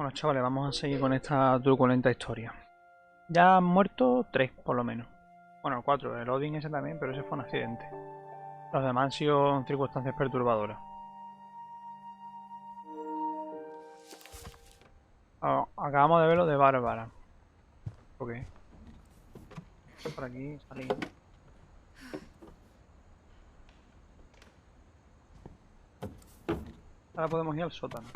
Bueno, chavales, vamos a seguir con esta truculenta historia. Ya han muerto 3, por lo menos. Bueno, 4, el Odin ese también, pero ese fue un accidente. Los demás han sido circunstancias perturbadoras. Acabamos de ver lo de Bárbara. Ok. Por aquí, salir. Ahora podemos ir al sótano.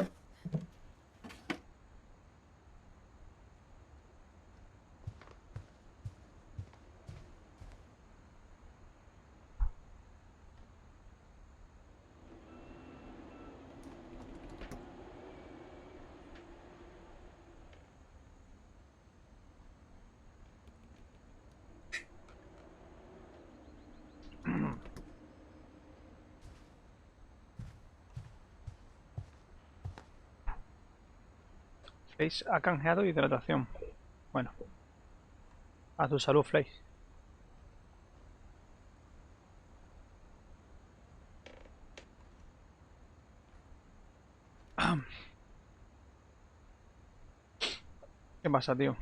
Flash ha canjeado hidratación. Bueno. A tu salud, Flash. ¿Qué pasa, tío?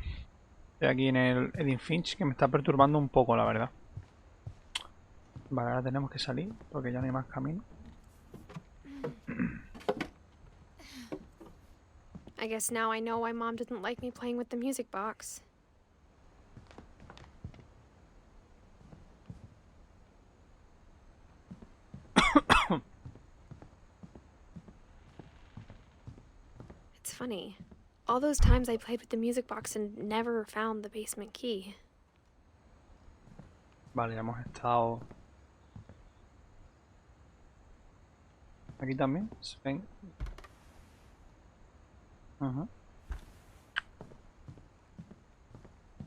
Estoy aquí en el Edith Finch, que me está perturbando un poco, la verdad. Vale, ahora tenemos que salir, porque ya no hay más camino. I guess now I know why Mom didn't like me playing with the music box. It's funny. All those times I played with the music box and never found the basement key. Vale, ya hemos estado... Aquí también, ven.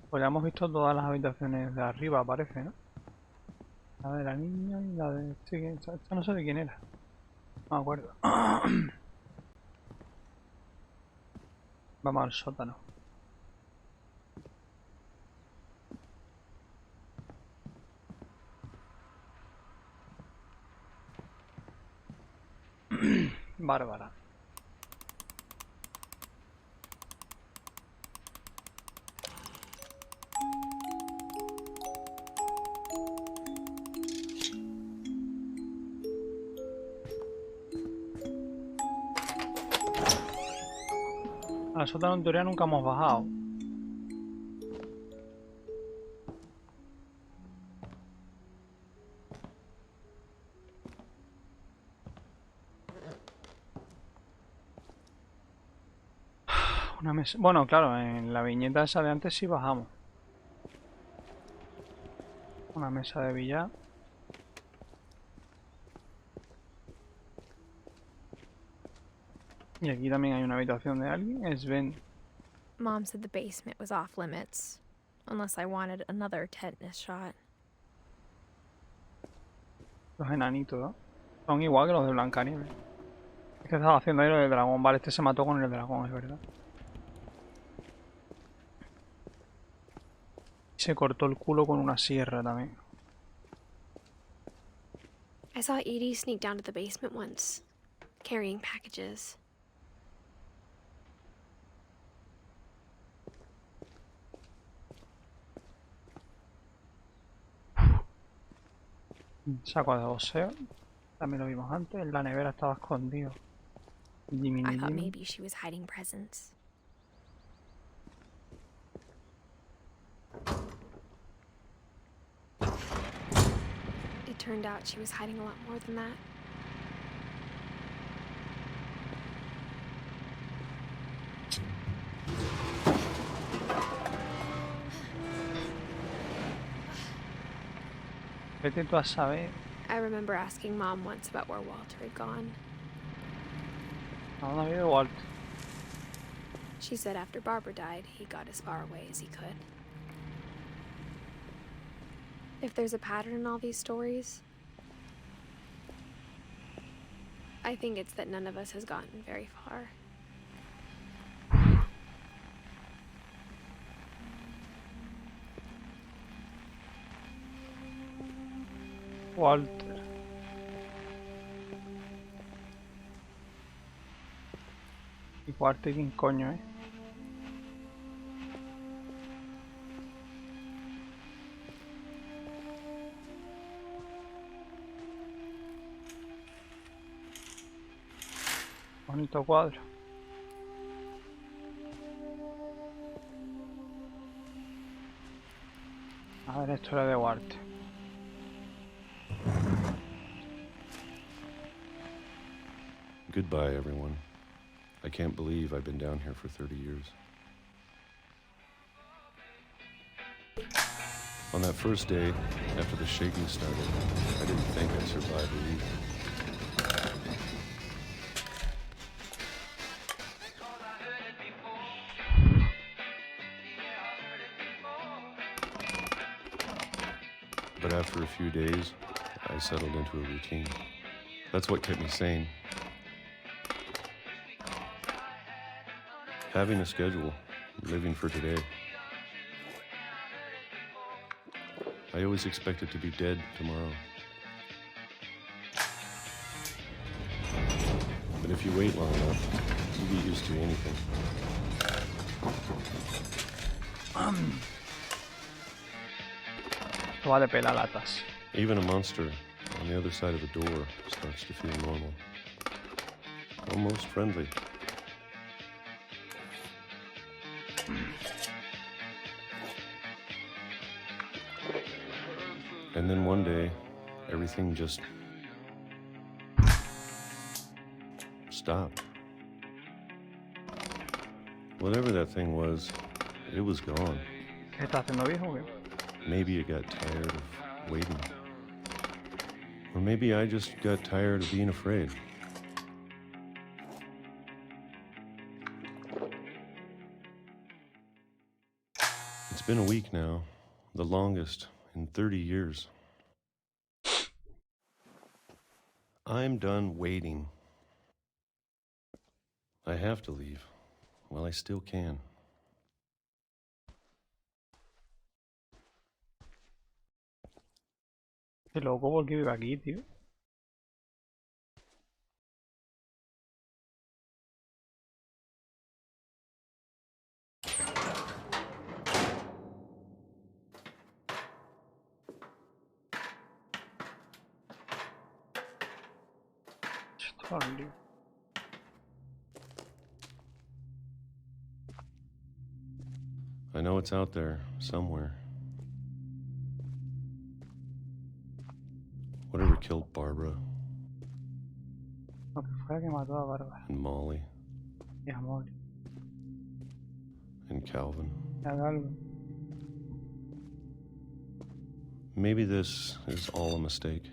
Pues ya hemos visto todas las habitaciones de arriba, parece, ¿no? La de la niña y la de... Sí, esta no sé de quién era. No me acuerdo. Vamos al sótano. Bárbara. Al sótano en teoría nunca hemos bajado. Una mesa... Bueno, claro, en la viñeta esa de antes sí bajamos. Una mesa de billar. Y aquí también hay una habitación de alguien. Es Ben. Mom said the basement was off limits, unless I wanted another tetanus shot. Los enanitos, ¿no? Son igual que los de Blancanieves. Es que estaba haciendo ahí lo del dragón. Vale, este se mató con el dragón, es verdad. Y se cortó el culo con una sierra también. I saw Edie sneak down to the basement once, carrying packages. Saco de boxeo. También lo vimos antes. En la nevera estaba escondido. I thought maybe she was hiding presents. It turned out she was hiding a lot more than that. Vete tú a saber. I remember asking Mom once about where Walter had gone. ¿A dónde ha ido Walt? She said after Barbara died, he got as far away as he could. If there's a pattern in all these stories, I think it's that none of us has gotten very far. Walter. ¿Y cuarto y quién coño, ¿eh? Bonito cuadro. A ver, esto era de Warte. Goodbye, everyone. I can't believe I've been down here for 30 years. On that first day, after the shaking started, I didn't think I'd survive a week. But after a few days, I settled into a routine. That's what kept me sane. Having a schedule, living for today. I always expected to be dead tomorrow. But if you wait long enough, you get used to anything. Vale, pela latas. Even a monster on the other side of the door starts to feel normal. Almost friendly. And then one day, everything just stopped. Whatever that thing was, it was gone. ¿Qué está haciendo, viejo? ¿Qué? Maybe it got tired of waiting. Or maybe I just got tired of being afraid. It's been a week now, the longest in 30 years. I'm done waiting. I have to leave while I still can. Qué loco, ¿por qué vive aquí, tío? Esto es un lío. I know it's out there, somewhere. Whatever killed Barbara Lo que fue que mató a Bárbara. and Molly Y a Molly. and Calvin. Y a Calvin. Maybe this is all a mistake.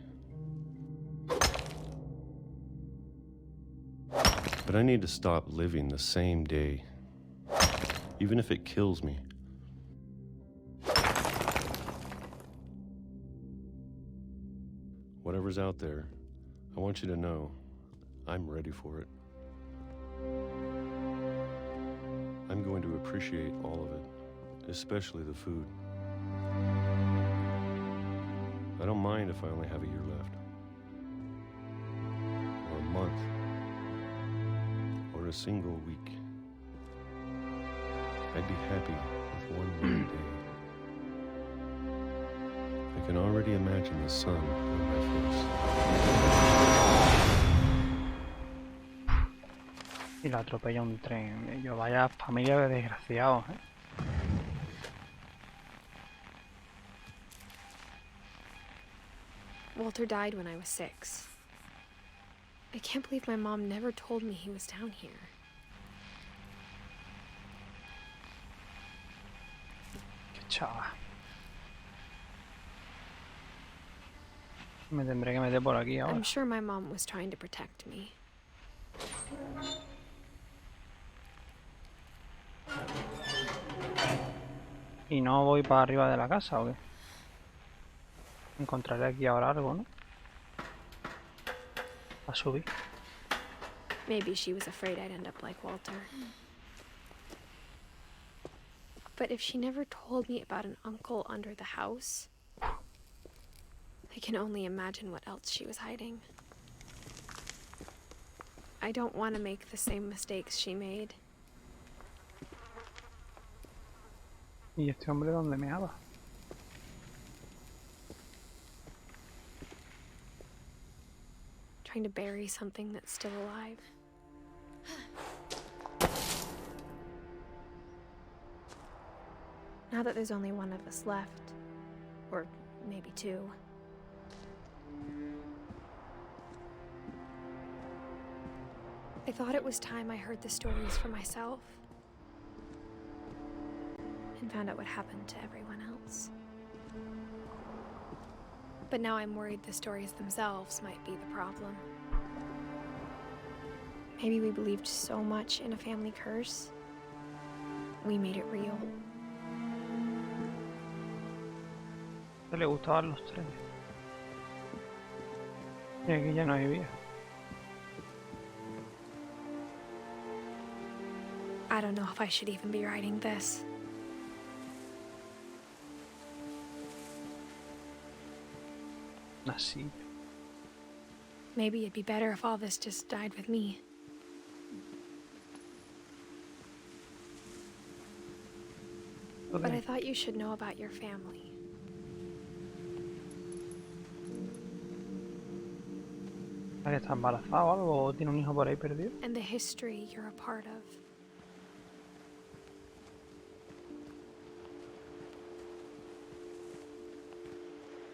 But I need to stop living the same day, even if it kills me. Whatever's out there, I want you to know I'm ready for it. I'm going to appreciate all of it, especially the food. I don't mind if I only have a year left, or a month, or a single week. I'd be happy with one more day. I can already imagine the sun on my face. Y lo atropella un tren. Yo, vaya familia de desgraciados, ¿eh? Walter died when I was 6. I can't believe my mom never told me he was down here. Qué chava. Me tendré que meter por aquí ahora. I'm sure my mom was trying to protect me. ¿Y no voy para arriba de la casa o qué? Encontraré aquí ahora algo, ¿no? A subir. Maybe she was afraid I'd end up like Walter. But if she never told me about an uncle under the house, I can only imagine what else she was hiding. I don't want to make the same mistakes she made. ¿Y este hombre dónde meaba? Trying to bury something that's still alive. Now that there's only one of us left, or maybe two, I thought it was time I heard the stories for myself and found out what happened to everyone else. But now I'm worried the stories themselves might be the problem. Maybe we believed so much in a family curse, we made it real. Le gustaban los trenes. Y aquí ya no hay vía. I don't know if I should even be writing this. Así. Maybe it'd be better if all this just died with me. But I thought you should know about your family. ¿Que está embarazada o algo? ¿O tiene un hijo por ahí perdido? And the history you're a part of.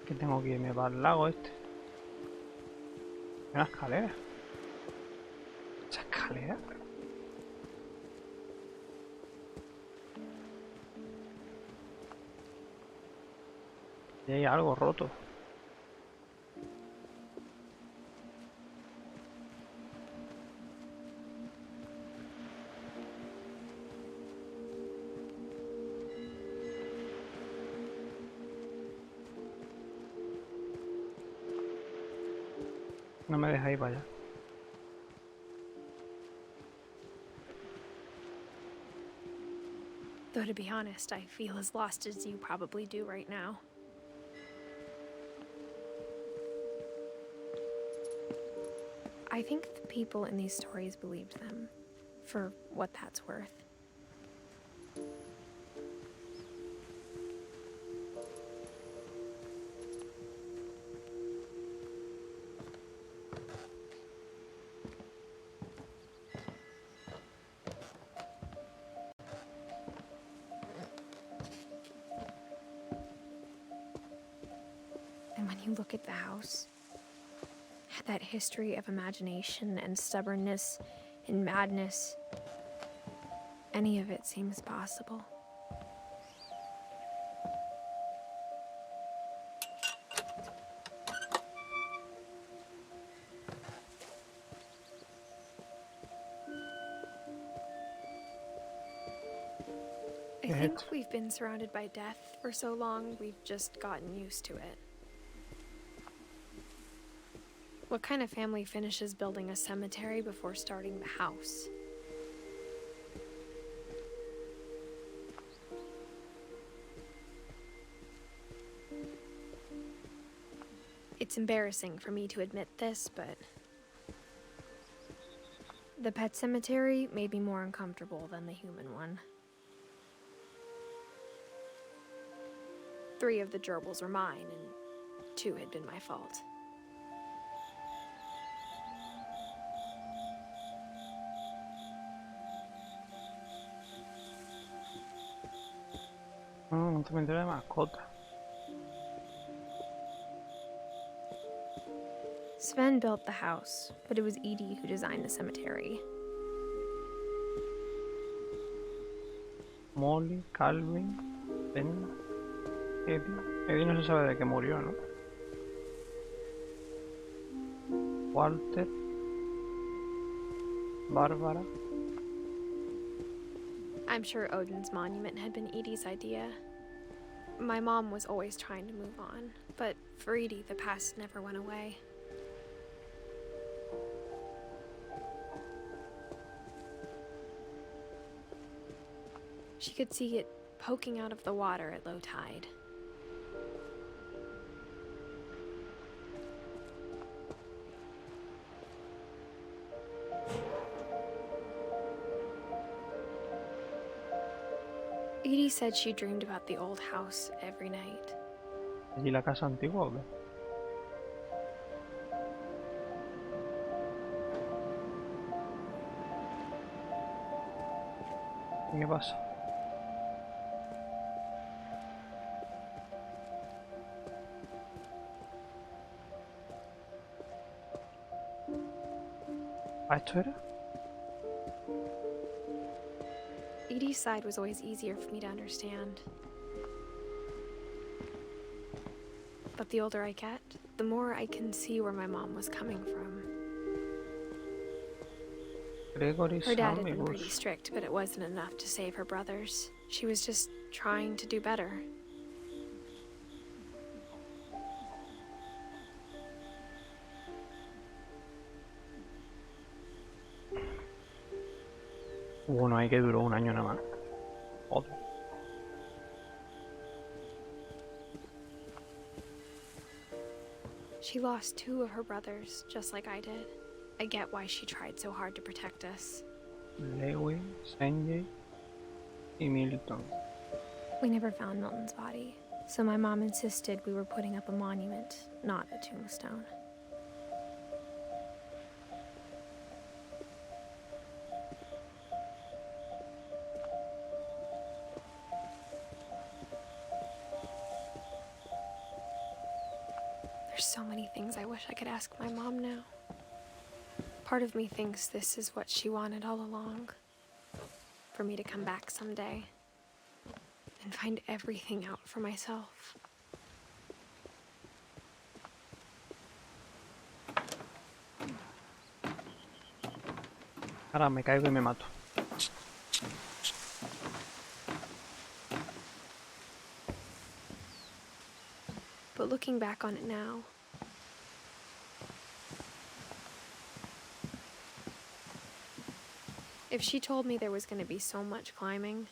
Que tengo que irme para el lago este. Hay una escalera. ¿Esa escalera? Y hay algo roto. No me deja ir para allá. Though to be honest, I feel as lost as you probably do right now. I think the people in these stories believed them, for what that's worth. And when you look at the house, that history of imagination and stubbornness and madness, any of it seems possible. I think we've been surrounded by death for so long, we've just gotten used to it. What kind of family finishes building a cemetery before starting the house? It's embarrassing for me to admit this, but the pet cemetery made me more uncomfortable than the human one. 3 of the gerbils were mine, and 2 had been my fault. Un cementerio de mascota. Sven built the house, but it was Edith who designed the cemetery. Molly, Calvin, Ben, Edith. Edith no se sabe de qué murió, ¿no? Walter, Bárbara. I'm sure Odin's monument had been Edie's idea. My mom was always trying to move on, but for Edie, the past never went away. She could see it poking out of the water at low tide. Edith said she dreamed about the old house every night. ¿Allí la casa antigua o qué? ¿Y qué pasa? ¿Ah, esto era? Edith's side was always easier for me to understand. But the older I get, the more I can see where my mom was coming from. Her dad had been pretty strict, but it wasn't enough to save her brothers. She was just trying to do better. Bueno, ahí que duró un año nada más. Joder. She lost 2 of her brothers, just like I did. I get why she tried so hard to protect us. Lewis, Sanjay y Milton. We never found Milton's body, so my mom insisted we were putting up a monument, not a tombstone. There's so many things I wish I could ask my mom now. Part of me thinks this is what she wanted all along. For me to come back someday and find everything out for myself. Ahora me caigo y me mato. But looking back on it now, if she told me there was going to be so much climbing,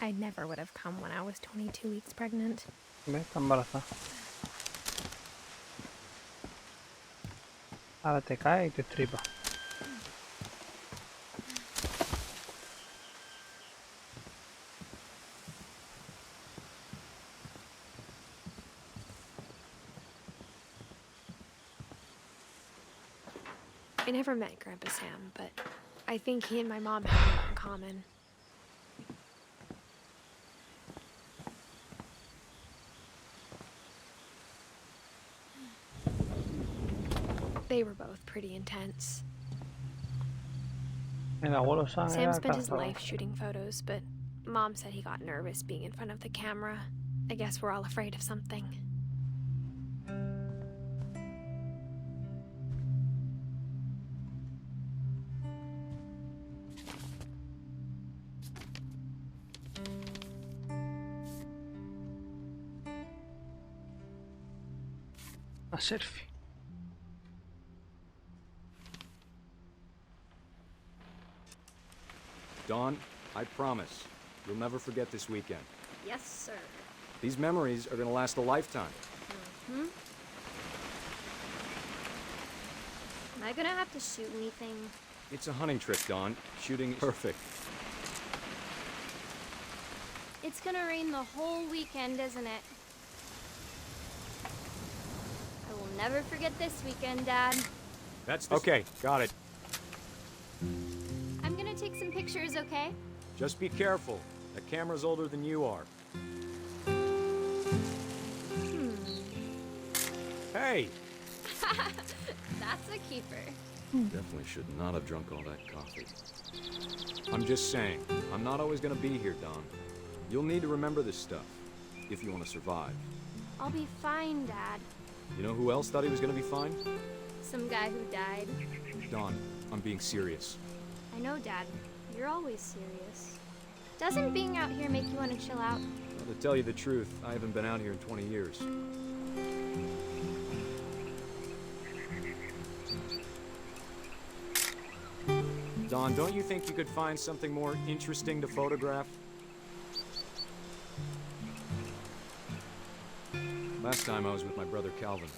I never would have come when I was 22 weeks pregnant. ¿Ves? Está embarazada. Ahora te cae y te estripa. I never met Grandpa Sam, but I think he and my mom have a lot in common. They were both pretty intense. El abuelo Sam Sam spent his cazador. life shooting photos, but Mom said he got nervous being in front of the camera. I guess we're all afraid of something. A selfie. Dawn, I promise, you'll never forget this weekend. Yes, sir. These memories are gonna last a lifetime. Hmm? Am I gonna have to shoot anything? It's a hunting trip, Dawn. Shooting is perfect. It's gonna rain the whole weekend, isn't it? I will never forget this weekend, Dad. That's okay, got it. I'm gonna take some pictures, okay? Just be careful. That camera's older than you are. Hey! That's a keeper. Definitely should not have drunk all that coffee. I'm just saying, I'm not always gonna be here, Dawn. You'll need to remember this stuff, if you want to survive. I'll be fine, Dad. You know who else thought he was gonna be fine? Some guy who died. Dawn, I'm being serious. I know, Dad. You're always serious. Doesn't being out here make you want to chill out? Well, to tell you the truth, I haven't been out here in 20 years. Dawn, don't you think you could find something more interesting to photograph? Last time I was with my brother Calvin.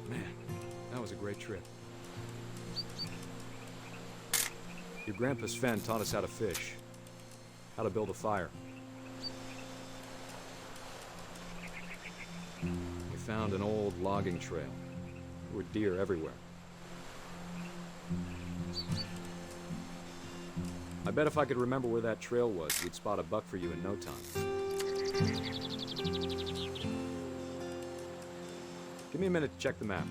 Man, that was a great trip. Your grandpa Sven taught us how to fish. how to build a fire. We found an old logging trail. There were deer everywhere. I bet if I could remember where that trail was, we'd spot a buck for you in no time. Give me a minute to check the map.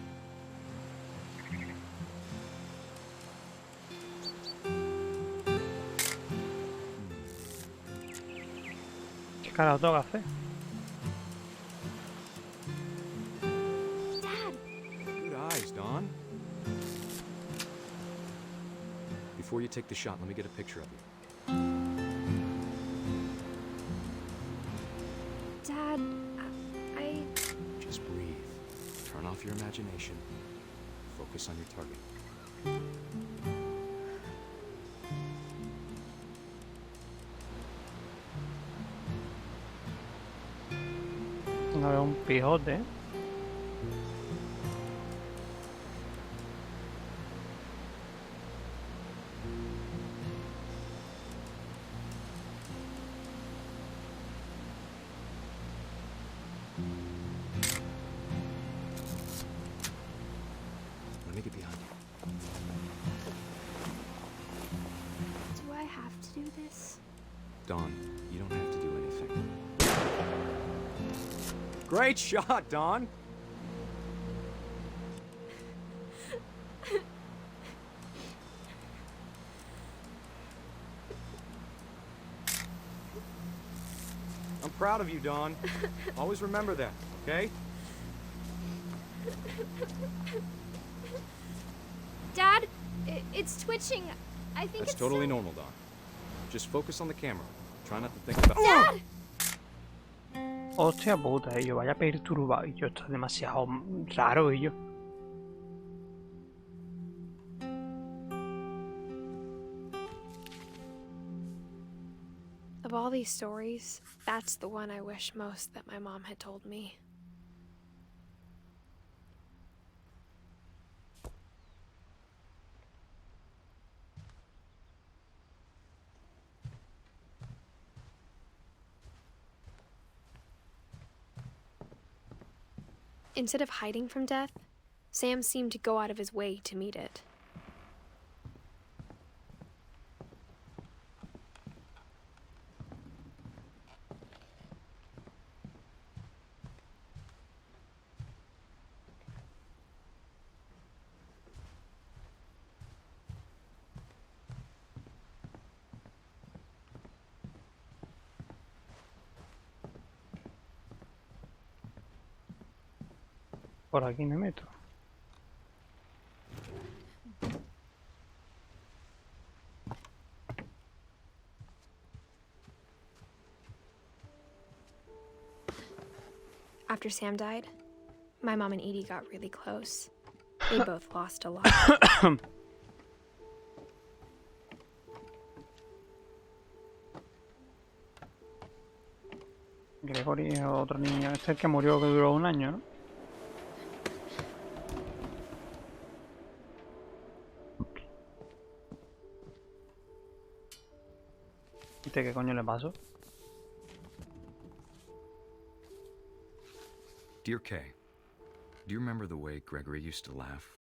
¿Qué carajo tengo que hacer? Dad! Good eyes, Don. Before you take the shot, let me get a picture of you. Dad, I... Just breathe. Turn off your imagination. Focus on your target. No veo un pijote. Let me get behind you. Do I have to do this? Don, you don't have to do anything. Great shot, Don! I'm proud of you, Don. Always remember that, okay? Dad, it's twitching. I think That's it's totally so- normal, Don. Just focus on the camera. Try not to think about... Dad! Hostia puta, ello, vaya perturbado. Ello está demasiado raro, ello. Of all these stories, that's the one I wish most that my mom had told me. Instead of hiding from death, Sam seemed to go out of his way to meet it. Por aquí me meto. After Sam died, my mom and Edie got really close. They both lost a lot. Gregory es otro niño. Este es el que murió, que duró un año, ¿no? ¿Este qué coño le pasó? Dear Kay, do you remember the way Gregory used to laugh?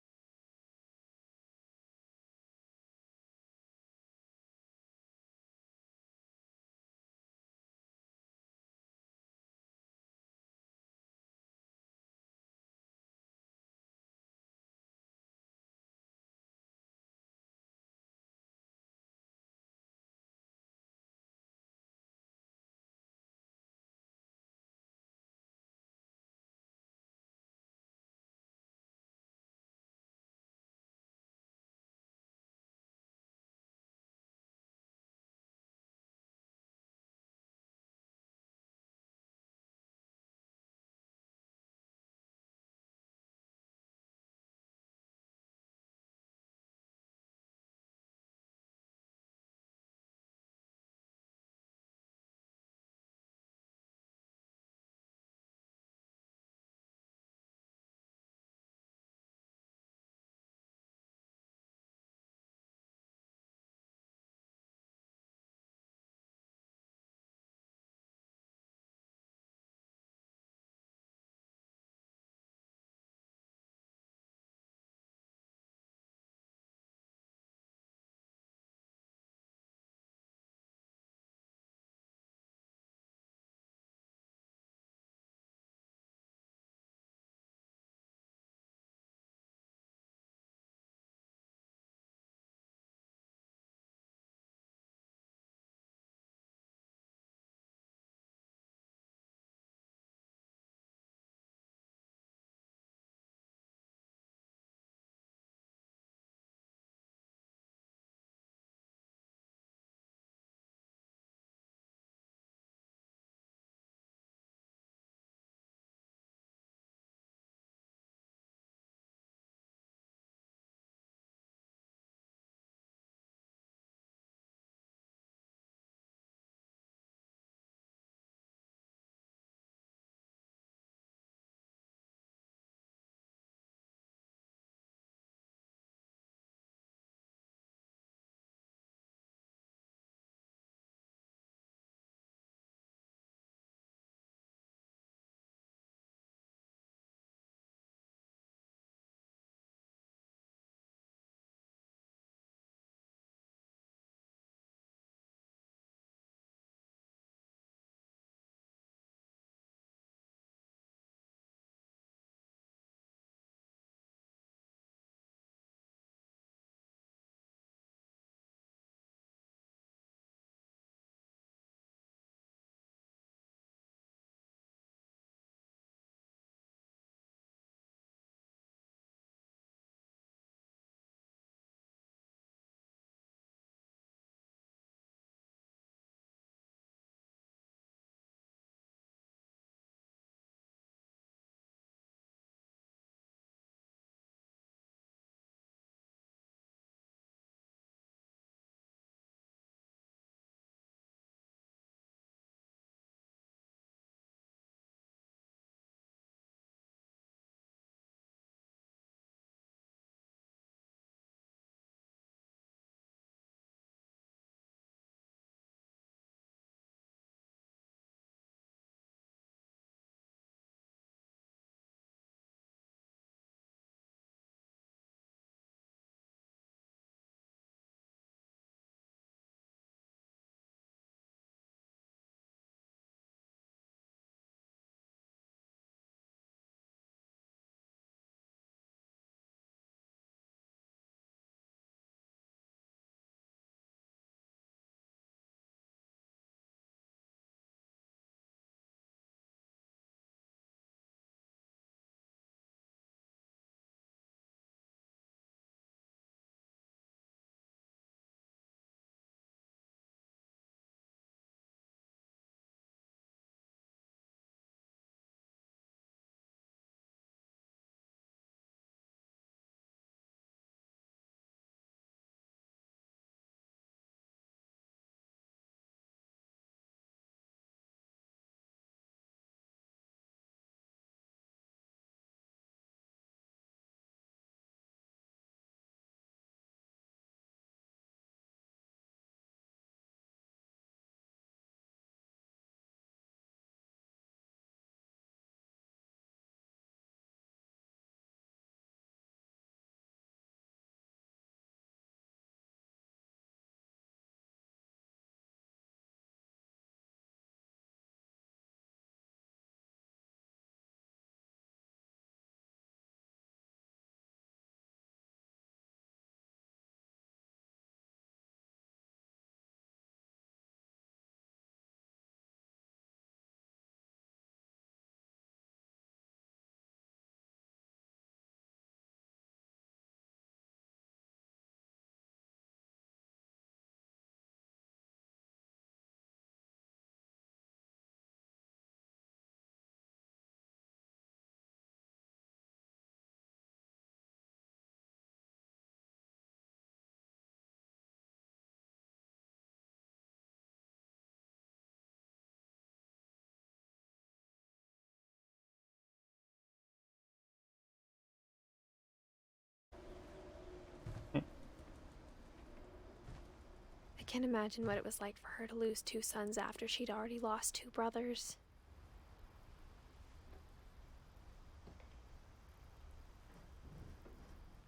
can't imagine what it was like for her to lose 2 sons after she'd already lost 2 brothers.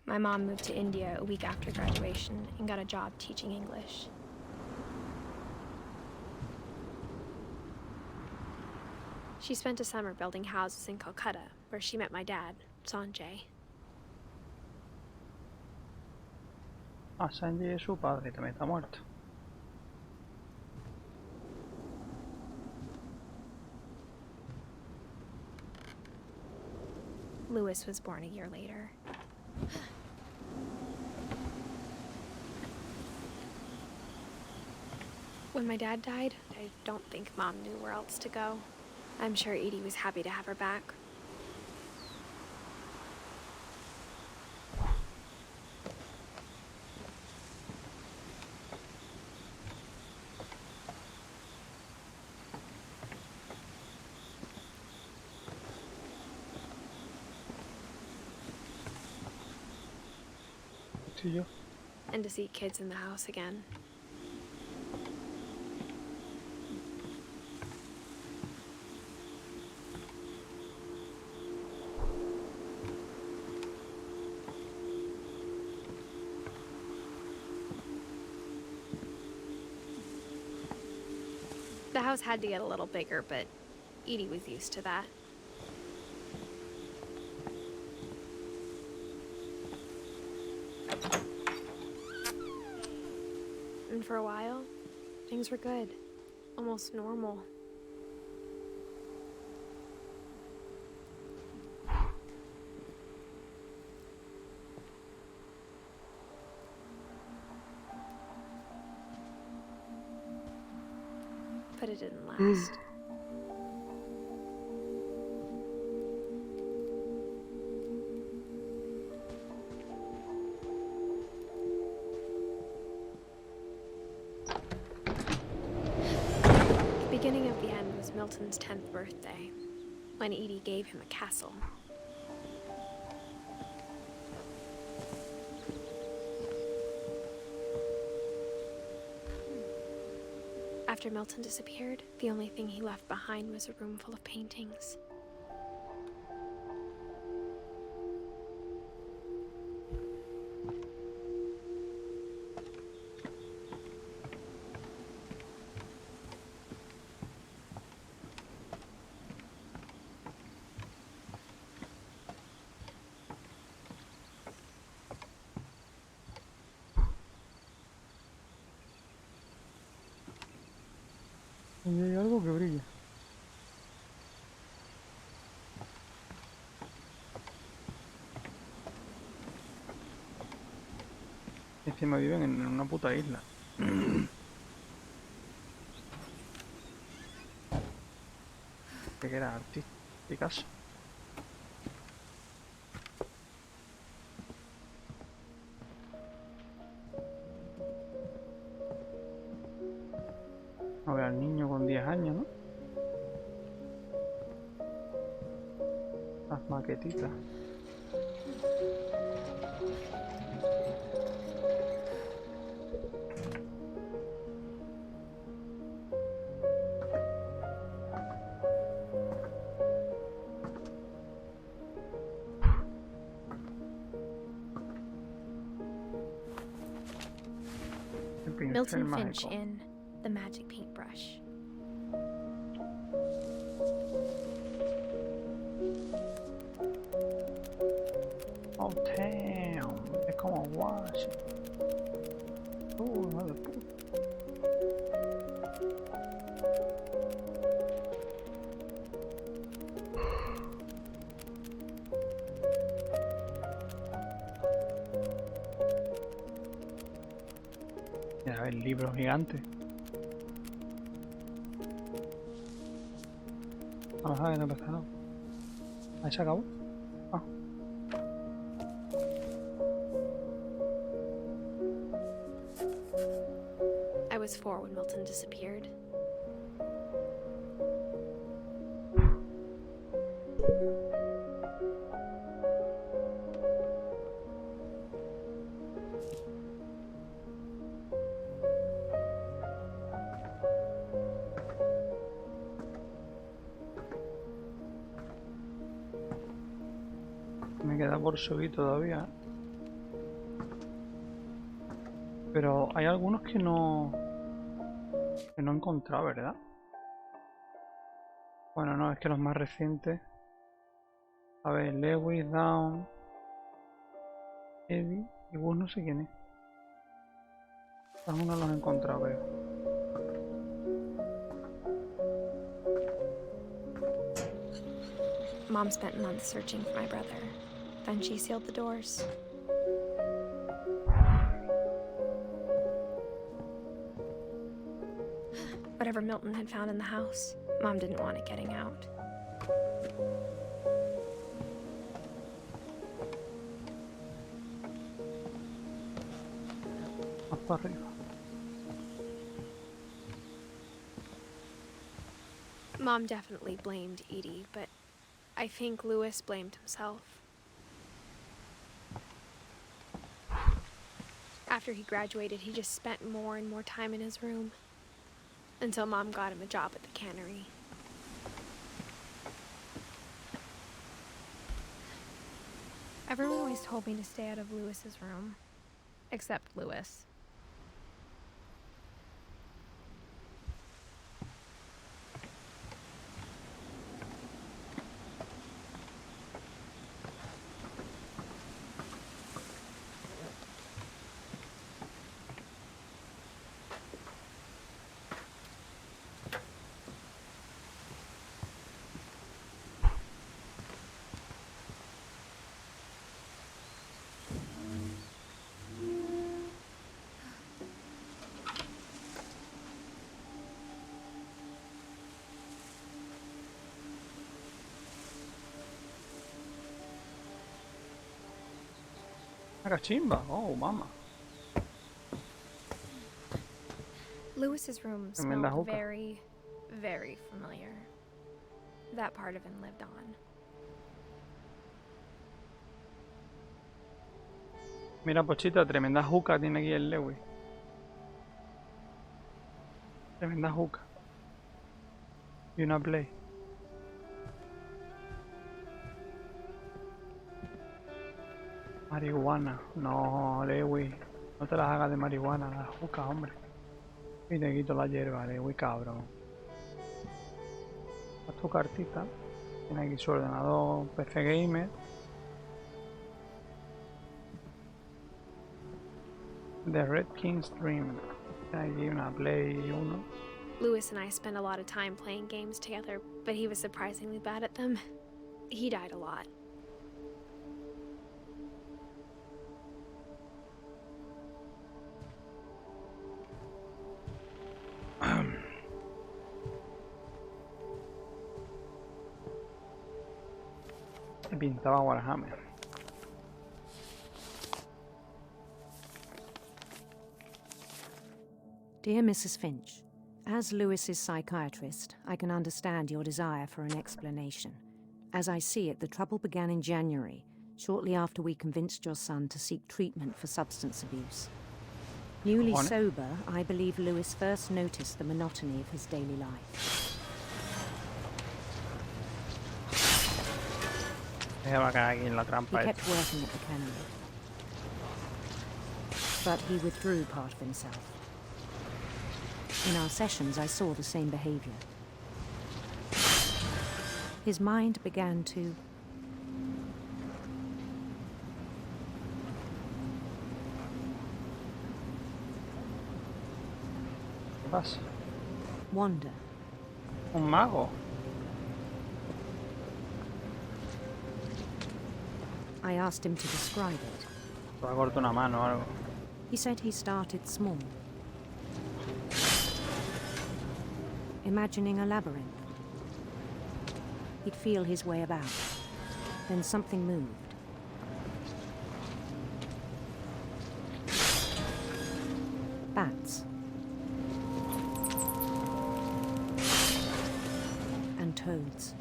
My mom moved to India a week after graduation and got a job teaching English. She spent a summer building houses in Calcutta, where she met my dad, Sanjay. Ah, Sanjay es su padre, también está muerto. Louis was born a year later. When my dad died, I don't think Mom knew where else to go. I'm sure Edie was happy to have her back. Sí, yo. And to see kids in the house again. The house had to get a little bigger, but Edie was used to that. And for a while, things were good. Almost normal. But it didn't last. The beginning of the end was Milton's 10th birthday, when Edie gave him a castle. After Milton disappeared, the only thing he left behind was a room full of paintings. Y hay algo que brilla. Encima viven en una puta isla. Que era artista, Picasso. A ver al niño con 10 años, ¿no? Las maquetitas. Milton Finch in The Magic Paintbrush. Oh, damn. Es como wash. Hijo de puta. Ya ves, libro gigante. Vamos a ver, no empezado. ¿Ahí se acabó? Ah. I was 4 when Milton disappeared. queda por subir todavía. Pero hay algunos que no he encontrado, ¿verdad? Bueno, no, es que los más recientes. A ver, Lewis, Down, Edith y Gus no sé quién es. Algunos los he encontrado, creo. Mom spent months searching for my brother. Then she sealed the doors. Whatever Milton had found in the house, Mom didn't want it getting out. Más para arriba. Mom definitely blamed Edie, but I think Louis blamed himself. After he graduated, he just spent more and more time in his room. Until Mom got him a job at the cannery. Everyone always told me to stay out of Louis's room. Except Louis. Una cachimba, oh mama. Louis's room Tremenda smelled hookah. very, very familiar. That part of him lived on. Mira, Pochita, tremenda juca tiene aquí el Lewis. Tremenda juca. Y una play. Marihuana. No, Lewis. No te las hagas de marihuana, la juca, hombre. Y te quito la hierba, Lewis, cabrón. Haz tu cartita. Tiene aquí su ordenador, PC gamer. The Red King's Dream. Aquí una Play 1. Louis and I spent a lot of time playing games together, but he was surprisingly bad at them. He died a lot. Se pintaba Warhammer. Dear Mrs. Finch, as Lewis's psychiatrist, I can understand your desire for an explanation. As I see it, the trouble began in January, shortly after we convinced your son to seek treatment for substance abuse. Newly sober, I believe Lewis first noticed the monotony of his daily life. Se va a caer aquí en la He trampa. kept working at the cannery, but he withdrew part of himself. In our sessions, I saw the same behavior. His mind began to ¿Qué pasa? wander. ¿Un mago? I asked him to describe it. Se va a cortar una mano o algo. He said he started small, imagining a labyrinth. He'd feel his way about. Then something moved. Bats. And toads.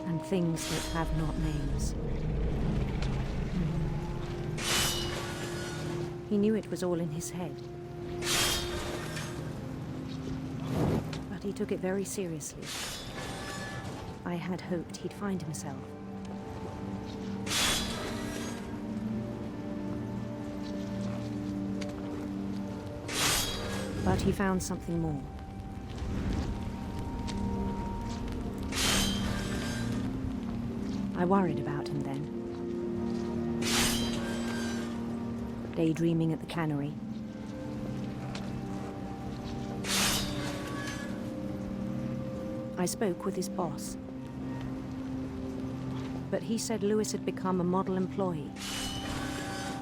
And things that have not names. He knew it was all in his head. But he took it very seriously. I had hoped he'd find himself. But he found something more. I worried about him then. Daydreaming at the cannery. I spoke with his boss. But he said Lewis had become a model employee.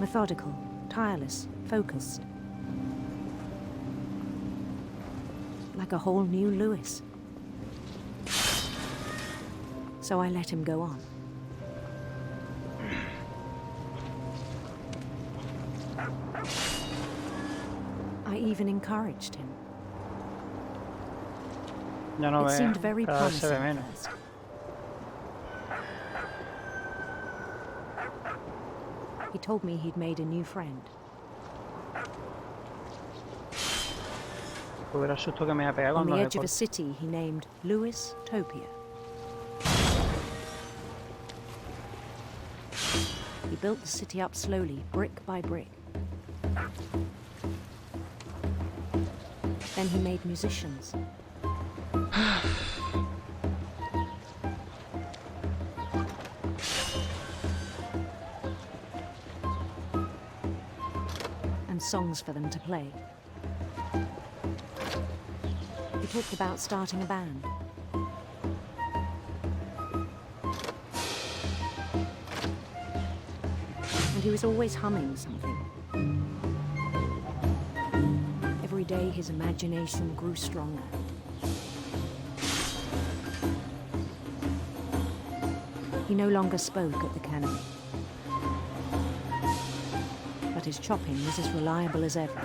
Methodical, tireless, focused. Like a whole new Lewis. So I let him go on. I even encouraged him. Ya no It ve, seemed very cada vez se promising ve at menos. first. He told me he'd made a new friend. Hubiera susto que me haya pegado On cuando the se edge of a corta. city he named Lewis Topia. He built the city up slowly, brick by brick. Then he made musicians. And songs for them to play. He talked about starting a band. And he was always humming something. Every day his imagination grew stronger. He no longer spoke at the cannery. But his chopping was as reliable as ever.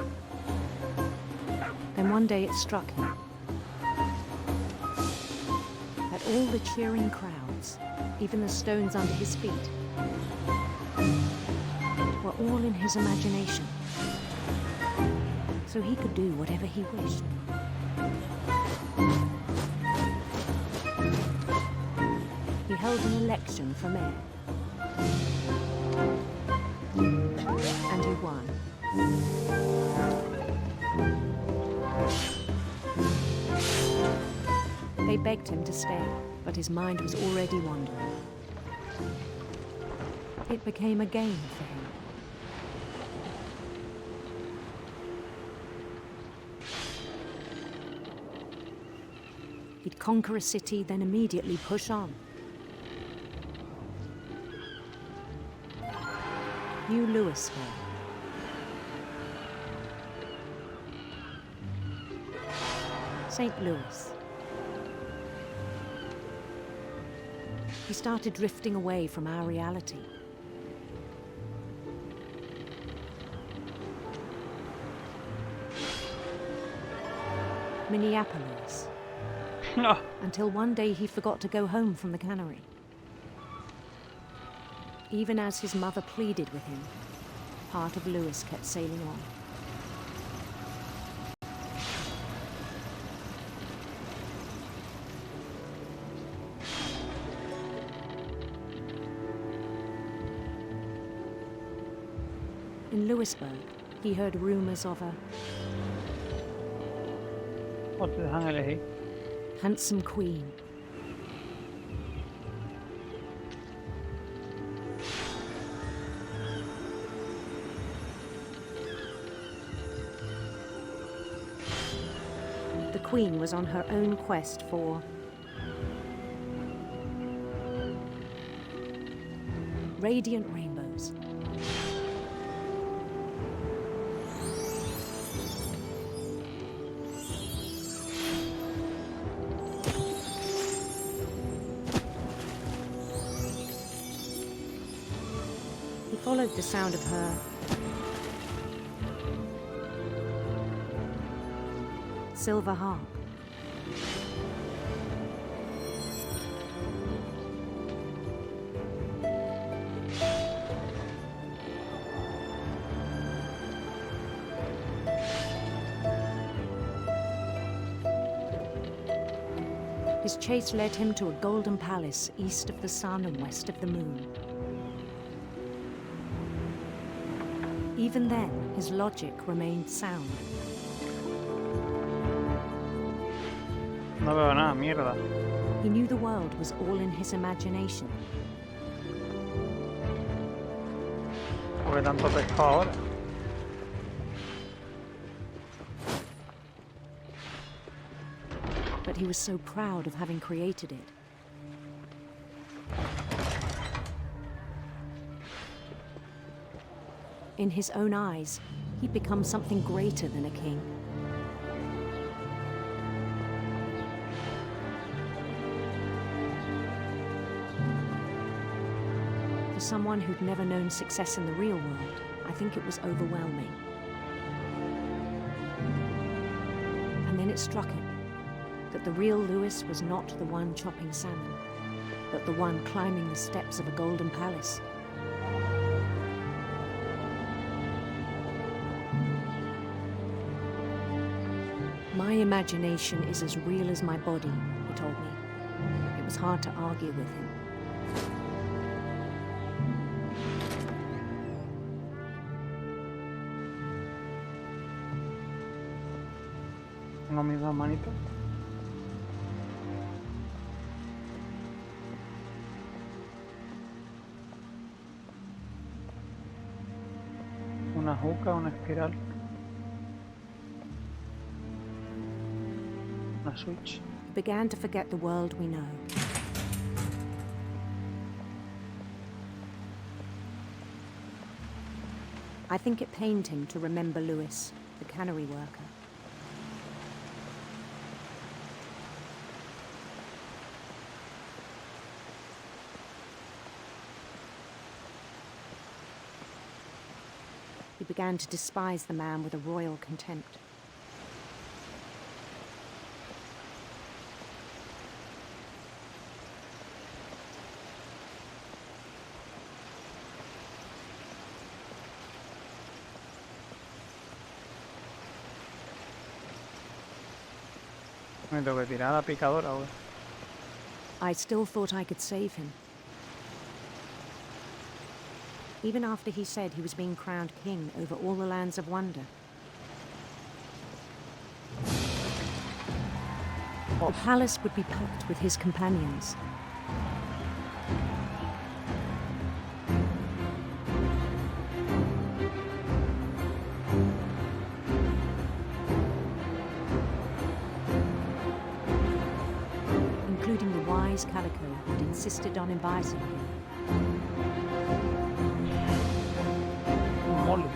Then one day it struck him that all the cheering crowds, even the stones under his feet, were all in his imagination. So he could do whatever he wished. He held an election for mayor. And he won. They begged him to stay, but his mind was already wandering. It became a game for him. He'd conquer a city, then immediately push on. New Louisville. St. Louis. He started drifting away from our reality. Minneapolis. No. Until one day he forgot to go home from the cannery. Even as his mother pleaded with him, part of Lewis kept sailing on. In Lewisburg, he heard rumors of a O te dejan elegir. handsome queen. The queen was on her own quest for radiant rainbows. He followed the sound of her silver harp. His chase led him to a golden palace east of the sun and west of the moon. Even then, his logic remained sound. No veo nada, mierda. He knew the world was all in his imagination. ¿Por qué tanto pescado ahora? But he was so proud of having created it. In his own eyes, he'd become something greater than a king. For someone who'd never known success in the real world, I think it was overwhelming. And then it struck him that the real Lewis was not the one chopping salmon, but the one climbing the steps of a golden palace. My imagination is as real as my body, he told me. It was hard to argue with him. Tengo mis dos manitos. Una juca, una espiral. Una switch. He began to forget the world we know. I think it pained him to remember Lewis, the cannery worker. He began to despise the man with a royal contempt. Me tengo que tirar a la picadora ahora. I still thought I could save him. Even after he said he was being crowned king over all the lands of wonder. The palace would be packed with his companions. Including the wise Calico who'd insisted on advising him. Mole.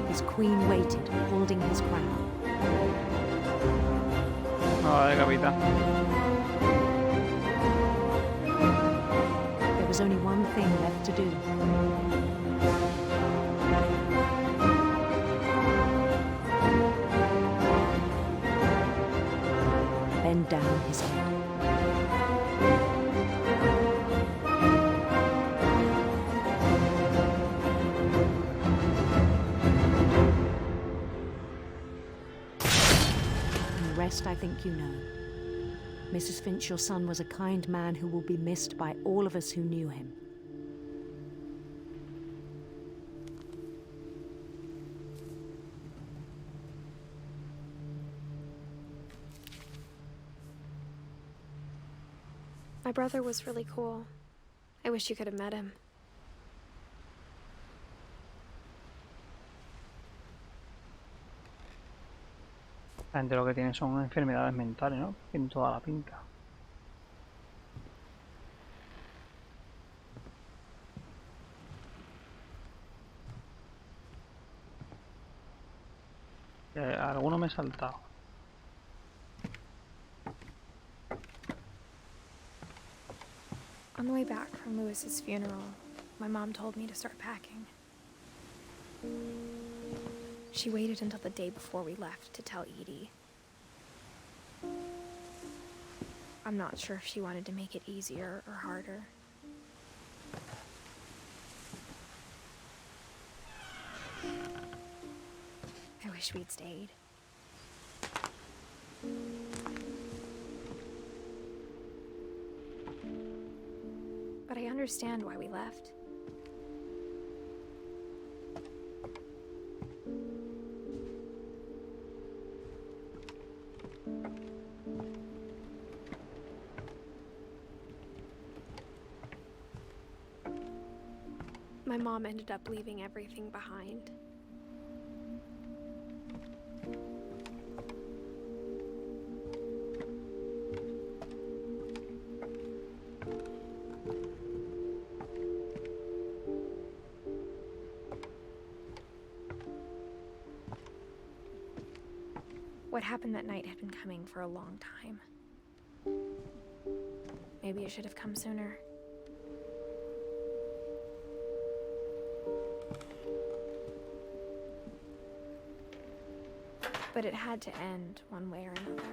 His queen waited, holding his crown. No, de capitán. There was only one thing left to do. Bend down his head. And the rest I think you know. Mrs. Finch, your son was a kind man who will be missed by all of us who knew him. My brother was really cool. I wish you could have met him. La gente lo que tiene son enfermedades mentales, ¿no? Tienen toda la pinta. Alguno me he saltado. On the way back from Lewis's funeral, my mom told me to start packing. She waited until the day before we left to tell Edie. I'm not sure if she wanted to make it easier or harder. I wish we'd stayed. But I understand why we left. My mom ended up leaving everything behind. What happened that night had been coming for a long time. Maybe it should have come sooner. But it had to end one way or another.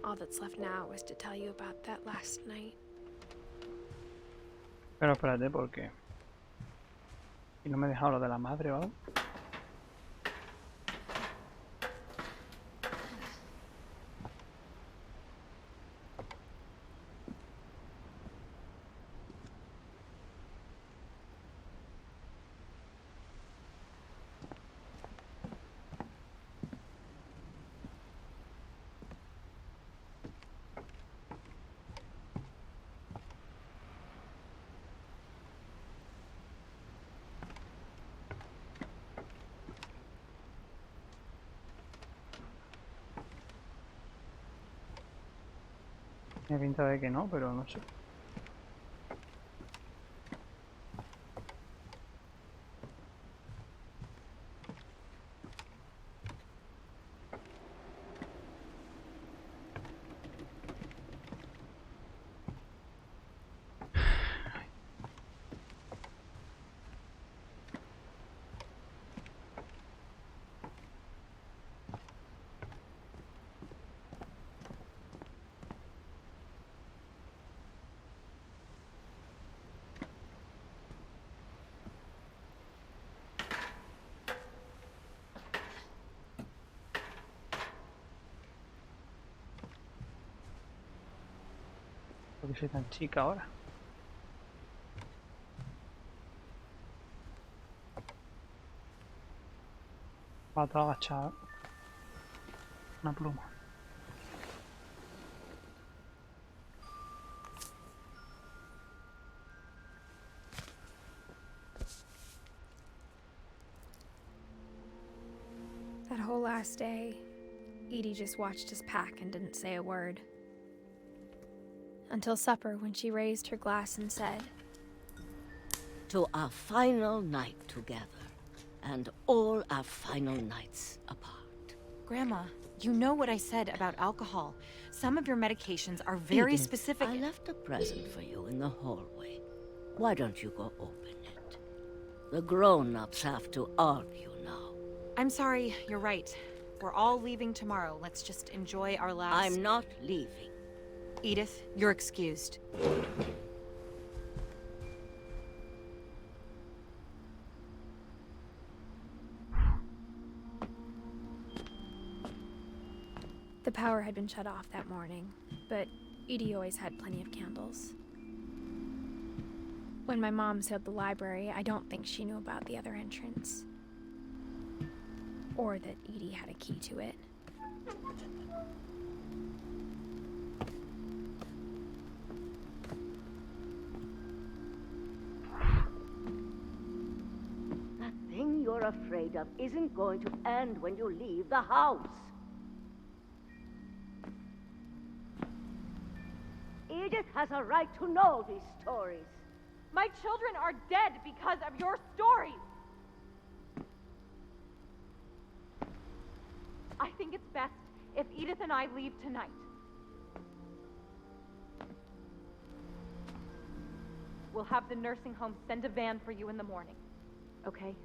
All that's left now is to tell you about that last night. Pero espérate, porque... ¿Y no me he dejado lo de la madre o algo? Tiene pinta de que no, pero no sé. ¿Por qué soy tan chica ahora? Pata agachada. Una pluma. That whole last day, Edie just watched us pack and didn't say a word. Until supper, when she raised her glass and said, "To our final night together, and all our final nights apart." Grandma, you know what I said about alcohol. Some of your medications are very Edith, specific. I left a present for you in the hallway. Why don't you go open it? The grown-ups have to argue now. I'm sorry, you're right. We're all leaving tomorrow. Let's just enjoy our last... I'm not leaving. Edith, you're excused. The power had been shut off that morning, but Edie always had plenty of candles. When my mom sealed the library, I don't think she knew about the other entrance. Or that Edie had a key to it. That thing you're afraid of isn't going to end when you leave the house. Edith has a right to know these stories. My children are dead because of your stories! I think it's best if Edith and I leave tonight. We'll have the nursing home send a van for you in the morning, okay?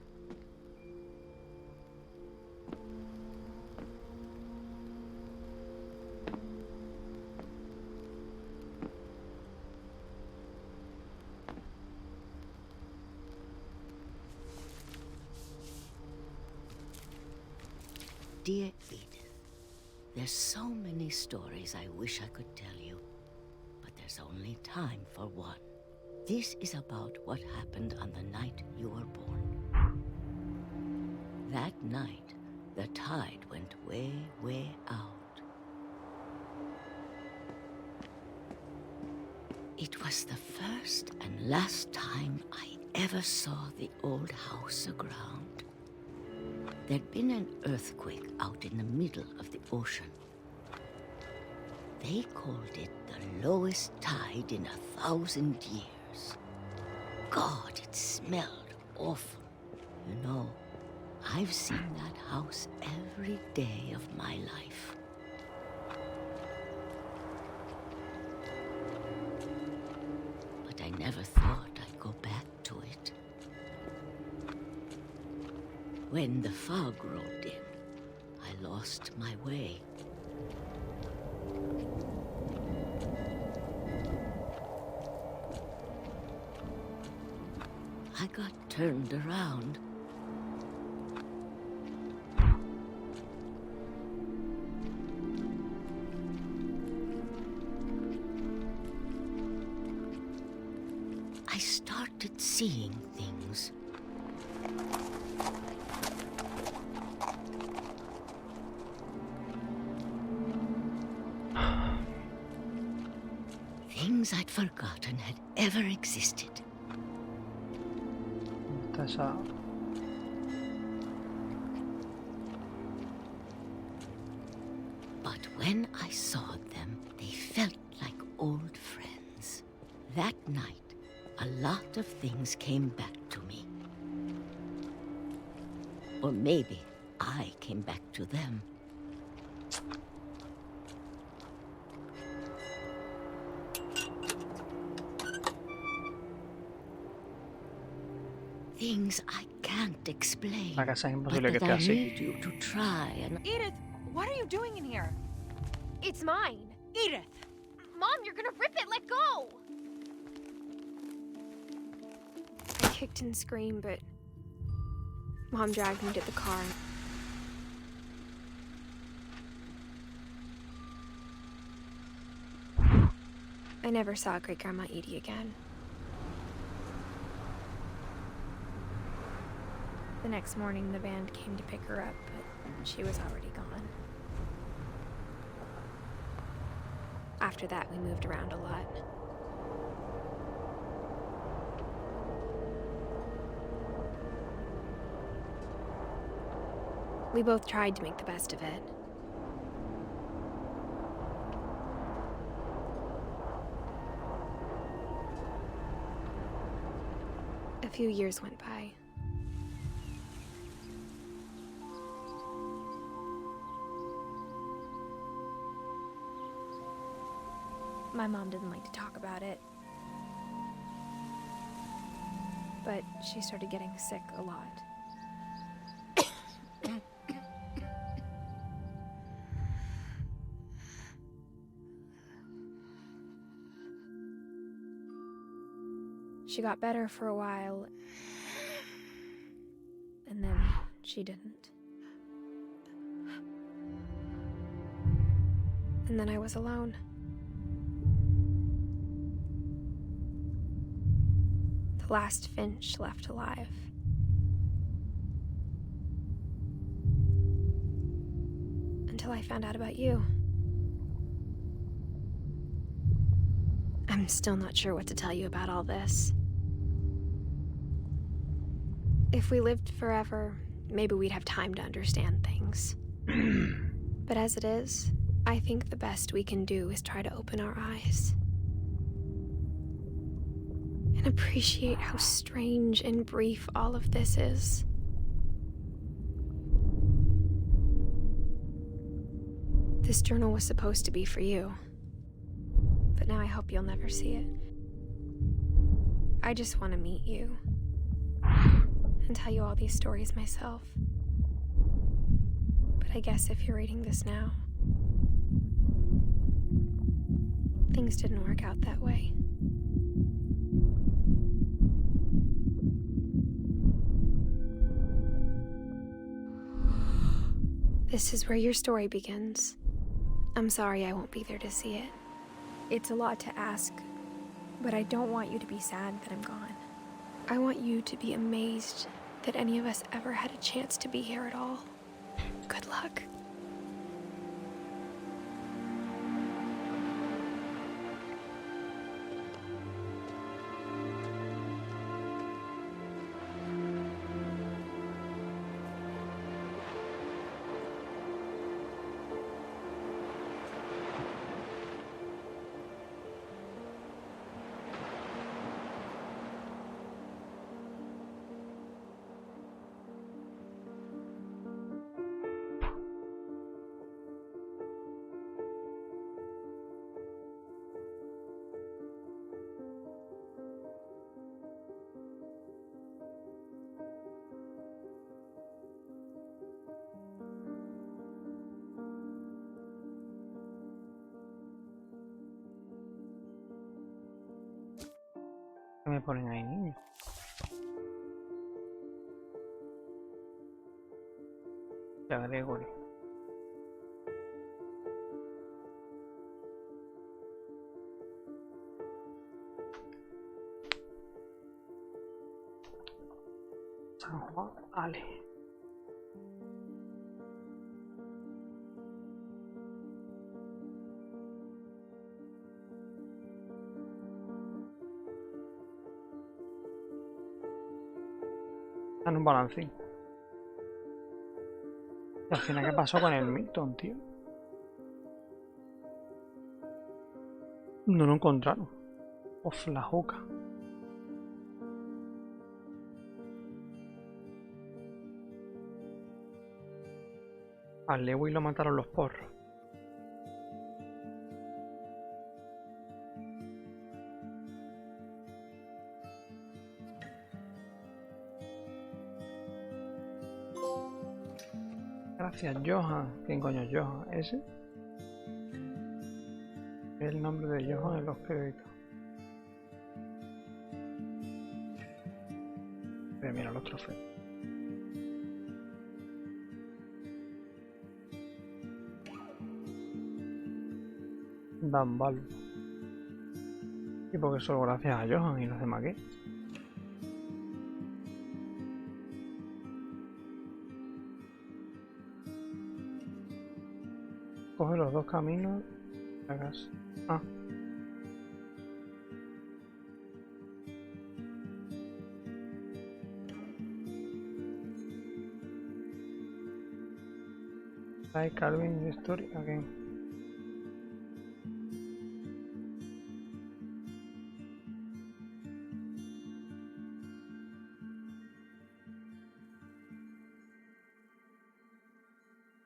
dear Edith, there's so many stories I wish I could tell you, but there's only time for one. This is about what happened on the night you were born. That night, the tide went way, way out. It was the first and last time I ever saw the old house aground. There'd been an earthquake out in the middle of the ocean. They called it the lowest tide in 1,000 years. God, it smelled awful. You know, I've seen that house every day of my life. But I never thought I'd go back to it. When the fog rolled in, I lost my way. I got turned around. I started seeing things. Things I'd forgotten had ever existed. Esa... But when I saw them, they felt like old friends. That night, a lot of things came back to me. Or maybe I came back to them. Things I can't explain, La casa es but imposible que that esté I así. need you to try and... Edith, what are you doing in here? It's mine. Edith! Mom, you're gonna rip it. Let go. I kicked and screamed, but Mom dragged me to the car. I never saw Great-Grandma Edie again. The next morning, the band came to pick her up, but she was already gone. After that, we moved around a lot. We both tried to make the best of it. A few years went by. My mom didn't like to talk about it, but she started getting sick a lot. She got better for a while, and then she didn't. And then I was alone. The last Finch left alive. Until I found out about you. I'm still not sure what to tell you about all this. If we lived forever, maybe we'd have time to understand things. But as it is, I think the best we can do is try to open our eyes. And appreciate how strange and brief all of this is. This journal was supposed to be for you. But now I hope you'll never see it. I just want to meet you. And tell you all these stories myself. But I guess if you're reading this now, things didn't work out that way. This is where your story begins. I'm sorry I won't be there to see it. It's a lot to ask, but I don't want you to be sad that I'm gone. I want you to be amazed that any of us ever had a chance to be here at all. Good luck. ¿Qué me ponen ahí, niños? Ya, Gregory. San Juan, Ale. En un balancín. Y al final, ¿qué pasó con el Milton, tío? No lo encontraron. Of la juca. Al Lewis lo mataron los porros. Gracias, Johan. ¿Quién coño es Johan? ¿Ese? Es el nombre de Johan en los créditos. Pero mira los trofeos. Dan Balbo. ¿Y porque solo gracias a Johan y los demás qué? Coge los dos caminos a casa. Ah. Hay Calvin Story again.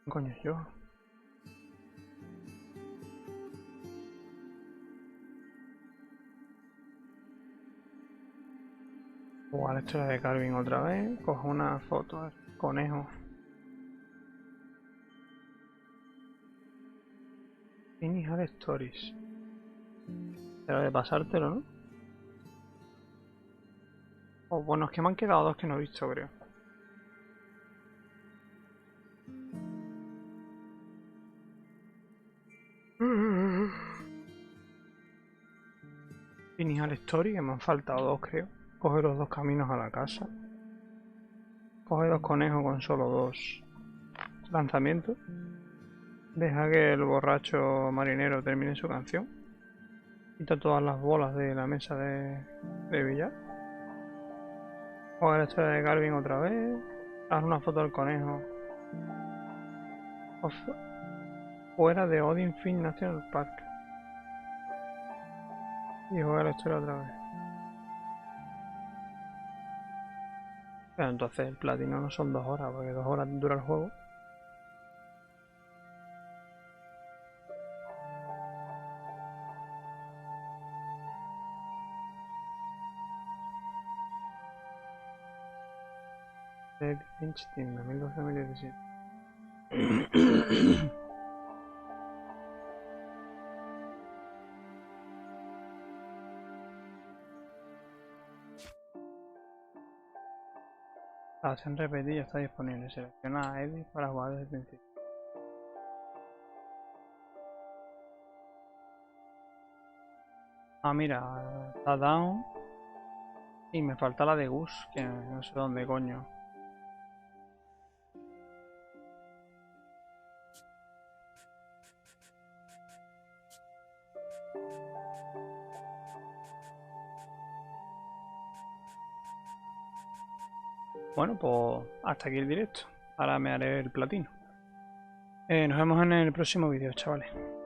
¿Qué coño es yo? Jugar la historia de Calvin otra vez. Cojo una foto del conejo. Inicial Stories. Pero de pasártelo, ¿no? Oh, bueno, es que me han quedado dos que no he visto, creo. Inicial Story, que me han faltado dos, creo. Coge los dos caminos a la casa. Coge dos conejos con solo dos lanzamientos. Deja que el borracho marinero termine su canción. Quita todas las bolas de la mesa de billar. Juega la historia de Calvin otra vez. Haz una foto del conejo. Fuera de Odin Finch National Park. Y juega la historia otra vez. Pero entonces el platino no son 2 horas, porque 2 horas dura el juego. Finch Team 2012-2017. La versión repetida está disponible. Selecciona a Edith para jugar desde el principio. Ah, mira, está down. Y me falta la de Gus, que no sé dónde coño. Bueno, pues hasta aquí el directo. Ahora me haré el platino. Nos vemos en el próximo vídeo, chavales.